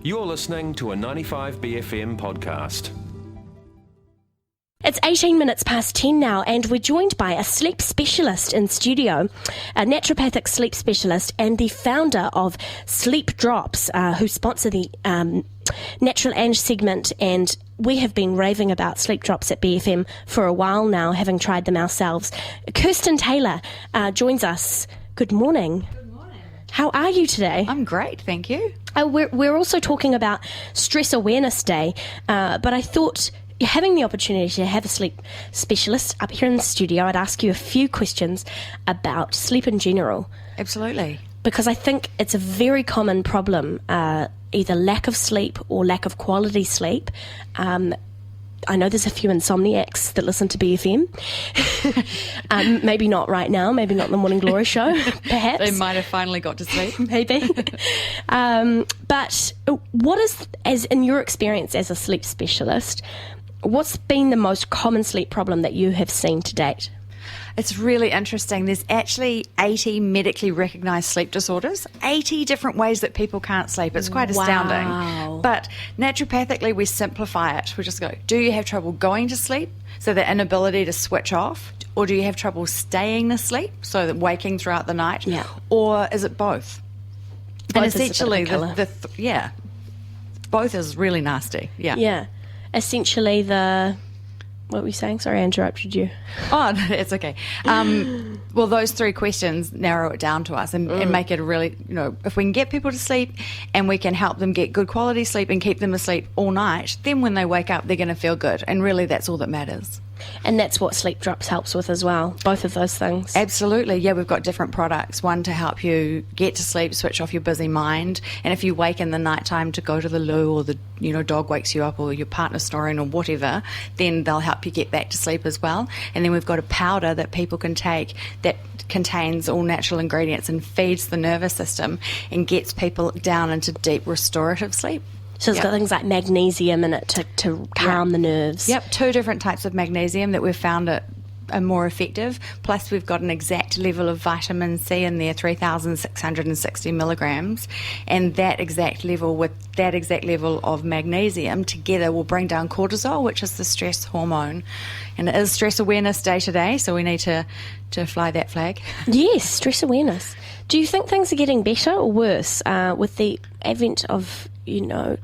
You're listening to a 95 bFM podcast. It's 18 minutes past 10 now, and we're joined by a sleep specialist in studio, a naturopathic sleep specialist and the founder of SleepDrops, who sponsor the Natural Ange segment, and we have been raving about SleepDrops at bFM for a while now, having tried them ourselves. Kirsten Taylor joins us. Good morning. Good morning. How are you today? I'm great, thank you. We're also talking about Stress Awareness Day, but I thought having the opportunity to have a sleep specialist up here in the studio, I'd ask you a few questions about sleep in general. Absolutely. Because I think it's a very common problem, either lack of sleep or lack of quality sleep. I know there's a few insomniacs that listen to bFM. Maybe not right now, maybe not the Morning Glory show, perhaps. They might have finally got to sleep. Maybe. But what is, as in your experience as a sleep specialist, what's been the most common sleep problem that you have seen to date? It's really interesting. There's actually 80 medically recognised sleep disorders, 80 different ways that people can't sleep. It's quite astounding. Wow. But naturopathically, we simplify it. We just go, do you have trouble going to sleep, so the inability to switch off? Or do you have trouble staying asleep, so that waking throughout the night? Yeah. Or is it both? Both and is a bit of a essentially, killer. both is really nasty. Yeah. Yeah. Essentially what were you saying? Sorry, I interrupted you. Oh, no, it's okay. Well, those three questions narrow it down to us and make it a really, if we can get people to sleep and we can help them get good quality sleep and keep them asleep all night, then when they wake up, they're going to feel good. And really, that's all that matters. And that's what SleepDrops helps with as well, both of those things. Absolutely. Yeah, we've got different products. One to help you get to sleep, switch off your busy mind. And if you wake in the nighttime to go to the loo, or the dog wakes you up, or your partner's snoring or whatever, then they'll help you get back to sleep as well. And then we've got a powder that people can take that contains all natural ingredients and feeds the nervous system and gets people down into deep restorative sleep. So it's got things like magnesium in it to calm the nerves. Yep, 2 different types of magnesium that we've found are more effective. Plus we've got an exact level of vitamin C in there, 3,660 milligrams. And that exact level with that exact level of magnesium together will bring down cortisol, which is the stress hormone. And it is Stress Awareness Day today, so we need to fly that flag. Yes, stress awareness. Do you think things are getting better or worse with the advent of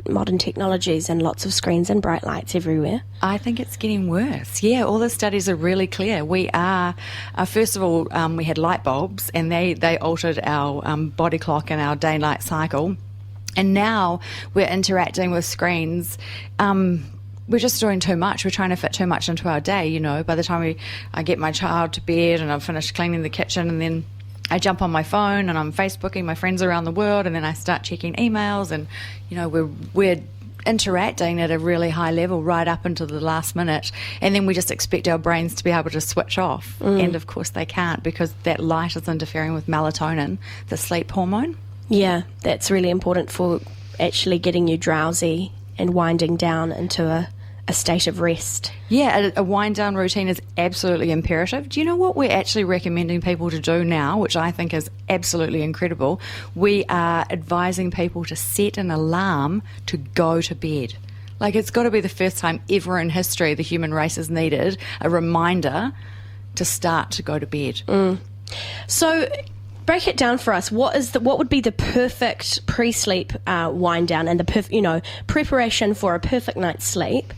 modern technologies and lots of screens and bright lights everywhere? I think it's getting worse. Yeah, all the studies are really clear. We are, first of all, we had light bulbs and they altered our body clock and our day-night cycle. And now we're interacting with screens. We're just doing too much. We're trying to fit too much into our day, By the time I get my child to bed and I've finished cleaning the kitchen, and then I jump on my phone and I'm Facebooking my friends around the world, and then I start checking emails, and we're interacting at a really high level right up until the last minute, and then we just expect our brains to be able to switch off, and of course they can't, because that light is interfering with melatonin, the sleep hormone. Yeah, that's really important for actually getting you drowsy and winding down into a state of rest. Yeah, a wind down routine is absolutely imperative. Do you know what we're actually recommending people to do now, which I think is absolutely incredible? We are advising people to set an alarm to go to bed. Like, it's got to be the first time ever in history the human race has needed a reminder to start to go to bed. So break it down for us. What would be the perfect pre-sleep wind down and the preparation for a perfect night's sleep?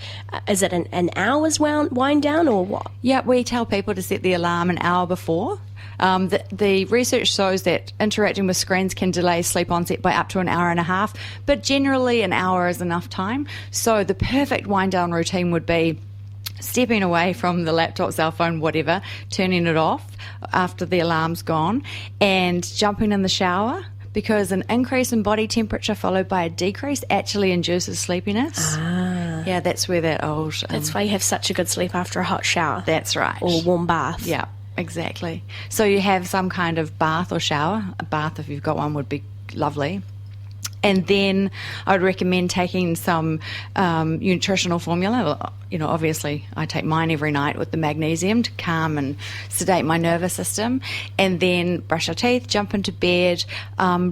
Is it an hour's wind down or what? Yeah, we tell people to set the alarm an hour before. The research shows that interacting with screens can delay sleep onset by up to an hour and a half, but generally an hour is enough time. So the perfect wind down routine would be stepping away from the laptop, cell phone, whatever, turning it off after the alarm's gone, and jumping in the shower, because an increase in body temperature followed by a decrease actually induces sleepiness. Yeah, that's where that old... that's why you have such a good sleep after a hot shower. That's right. Or warm bath. Yeah, exactly. So you have some kind of bath or shower. A bath, if you've got one, would be lovely. And then I would recommend taking some nutritional formula. Obviously I take mine every night with the magnesium to calm and sedate my nervous system. And then brush your teeth, jump into bed,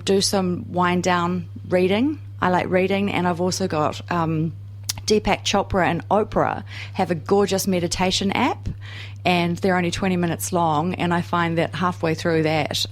do some wind down reading I like reading, and I've also got Deepak Chopra and Oprah have a gorgeous meditation app, and they're only 20 minutes long, and I find that halfway through that,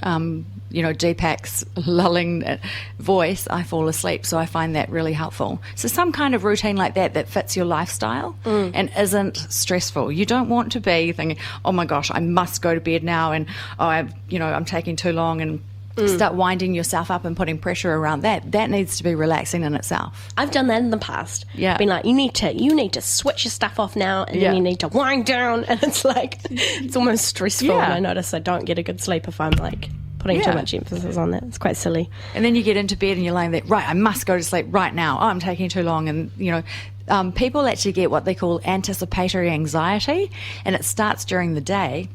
Deepak's lulling voice, I fall asleep, so I find that really helpful. So some kind of routine like that fits your lifestyle and isn't stressful. You don't want to be thinking, oh my gosh, I must go to bed now, and I'm taking too long, and start winding yourself up and putting pressure around that. That needs to be relaxing in itself. I've done that in the past. Yeah. Been like, you need to switch your stuff off now, and then you need to wind down, and it's like, it's almost stressful. Yeah. And I notice I don't get a good sleep if I'm like putting too much emphasis on that. It's quite silly. And then you get into bed and you're laying there, right, I must go to sleep right now. Oh, I'm taking too long. And, people actually get what they call anticipatory anxiety, and it starts during the day.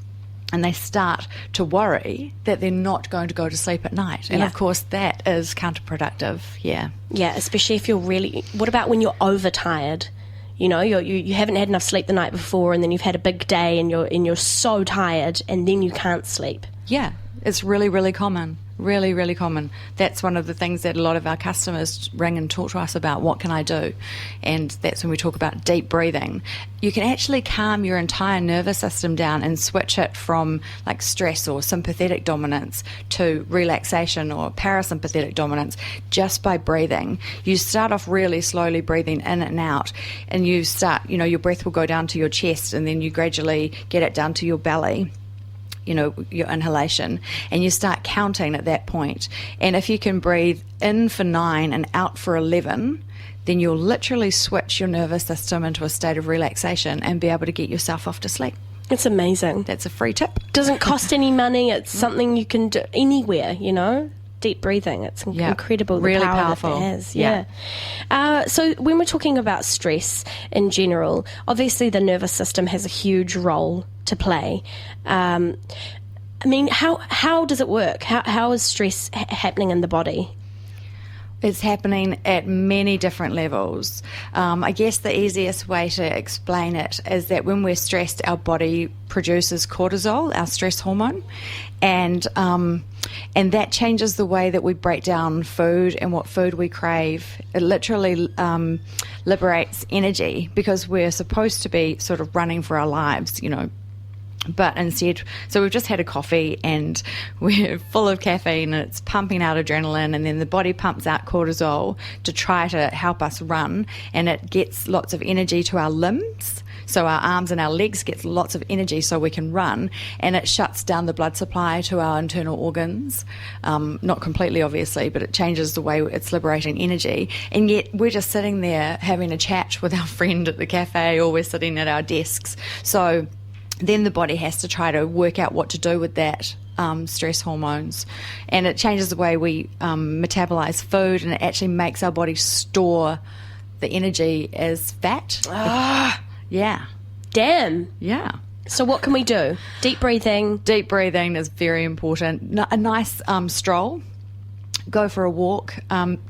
And they start to worry that they're not going to go to sleep at night. And, of course, that is counterproductive, yeah. Yeah, especially if you're really... What about when you're overtired? You haven't had enough sleep the night before, and then you've had a big day, and you're so tired, and then you can't sleep. Yeah, it's really, really common. Really, really common. That's one of the things that a lot of our customers ring and talk to us about. What can I do? And that's when we talk about deep breathing. You can actually calm your entire nervous system down and switch it from like stress or sympathetic dominance to relaxation or parasympathetic dominance just by breathing. You start off really slowly breathing in and out, and you start, your breath will go down to your chest, and then you gradually get it down to your belly. Your inhalation, and you start counting at that point. And if you can breathe in for 9 and out for 11, then you'll literally switch your nervous system into a state of relaxation and be able to get yourself off to sleep. It's amazing. That's a free tip. Doesn't cost any money. It's something you can do anywhere, Deep breathing. It's incredible. Really the power powerful. That it has. Yeah. So when we're talking about stress in general, obviously the nervous system has a huge role to play. How does it work? How is stress happening in the body? It's happening at many different levels. I guess the easiest way to explain it is that when we're stressed, our body produces cortisol, our stress hormone, and that changes the way that we break down food and what food we crave. It literally liberates energy, because we're supposed to be sort of running for our lives, But instead, so we've just had a coffee and we're full of caffeine and it's pumping out adrenaline, and then the body pumps out cortisol to try to help us run, and it gets lots of energy to our limbs. So our arms and our legs get lots of energy so we can run, and it shuts down the blood supply to our internal organs. Not completely, obviously, but it changes the way it's liberating energy. And yet we're just sitting there having a chat with our friend at the cafe, or we're sitting at our desks. So then the body has to try to work out what to do with that stress hormones, and it changes the way we metabolize food, and it actually makes our body store the energy as fat. Yeah. Damn. Yeah. So what can we do? Deep breathing. Deep breathing is very important. A nice stroll. Go for a walk.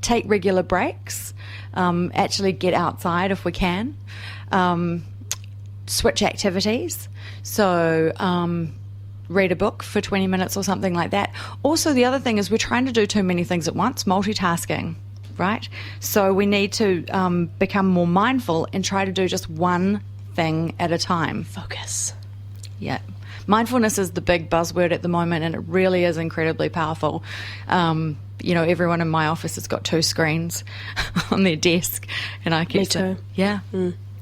Take regular breaks. Actually get outside if we can. Switch activities. So read a book for 20 minutes or something like that. Also, the other thing is we're trying to do too many things at once, multitasking, right? So we need to become more mindful and try to do just one thing at a time. Focus. Yeah. Mindfulness is the big buzzword at the moment, and it really is incredibly powerful. Everyone in my office has got 2 screens on their desk, and I keep... Me too. Yeah.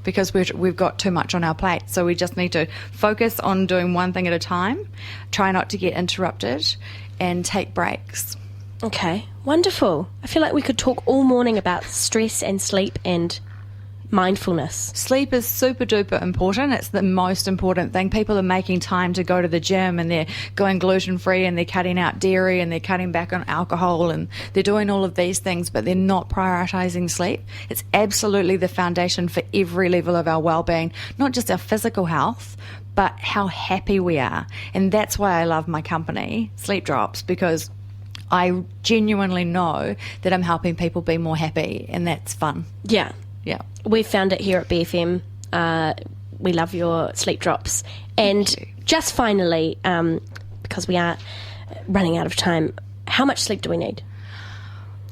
Because we've got too much on our plate. So we just need to focus on doing one thing at a time, try not to get interrupted, and take breaks. Okay, wonderful. I feel like we could talk all morning about stress and sleep and mindfulness. Sleep is super duper important. It's the most important thing. People are making time to go to the gym, and they're going gluten free, and they're cutting out dairy, and they're cutting back on alcohol, and they're doing all of these things, but they're not prioritizing sleep. It's absolutely the foundation for every level of our well-being, not just our physical health, but how happy we are. And that's why I love my company, SleepDrops, because I genuinely know that I'm helping people be more happy, and that's fun. Yeah. Yeah. We've found it here at bFM. We love your sleep drops. And just finally, because we are running out of time, how much sleep do we need?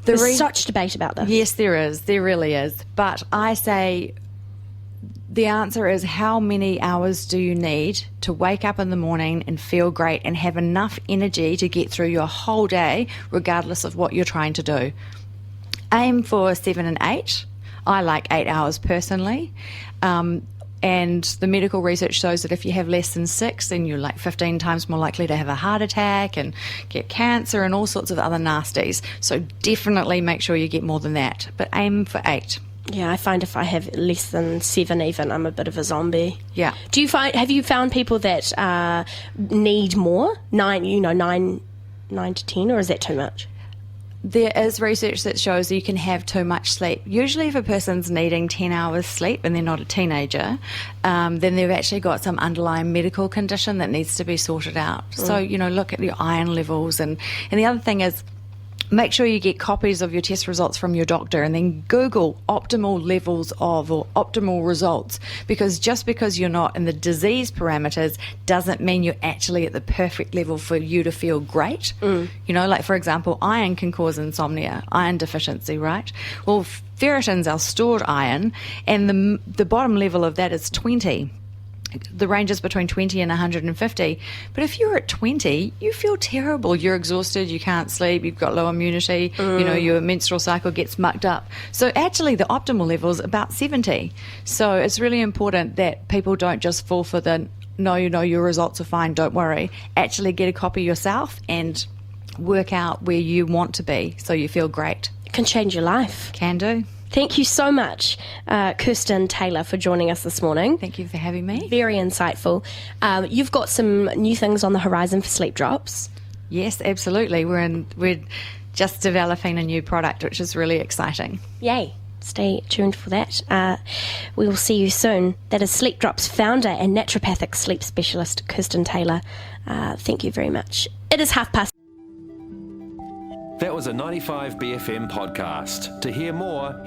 There's such debate about this. Yes, there is. There really is. But I say the answer is, how many hours do you need to wake up in the morning and feel great and have enough energy to get through your whole day, regardless of what you're trying to do? Aim for 7 and 8. I like 8 hours personally. And the medical research shows that if you have less than 6, then you're like 15 times more likely to have a heart attack and get cancer and all sorts of other nasties. So definitely make sure you get more than that. But aim for 8. Yeah, I find if I have less than 7 even, I'm a bit of a zombie. Yeah. Have you found people that need more? 9 to 10, or is that too much? There is research that shows you can have too much sleep. Usually if a person's needing 10 hours sleep and they're not a teenager, then they've actually got some underlying medical condition that needs to be sorted out. So, look at your iron levels. And the other thing is, make sure you get copies of your test results from your doctor, and then Google optimal levels of or optimal results, because just because you're not in the disease parameters doesn't mean you're actually at the perfect level for you to feel great. Like for example, iron can cause insomnia, iron deficiency, right? Well, ferritin's our stored iron, and the bottom level of that is 20. The range is between 20 and 150. But if you're at 20, you feel terrible. You're exhausted, you can't sleep, you've got low immunity, your menstrual cycle gets mucked up. So actually the optimal level is about 70. So it's really important that people don't just fall for the, no, your results are fine, don't worry. Actually get a copy yourself and work out where you want to be so you feel great. It can change your life. Can do. Thank you so much, Kirsten Taylor, for joining us this morning. Thank you for having me. Very insightful. You've got some new things on the horizon for SleepDrops. Yes, absolutely. We're just developing a new product, which is really exciting. Yay. Stay tuned for that. We will see you soon. That is SleepDrops founder and naturopathic sleep specialist, Kirsten Taylor. Thank you very much. It is past. That was a 95 bFM podcast. To hear more,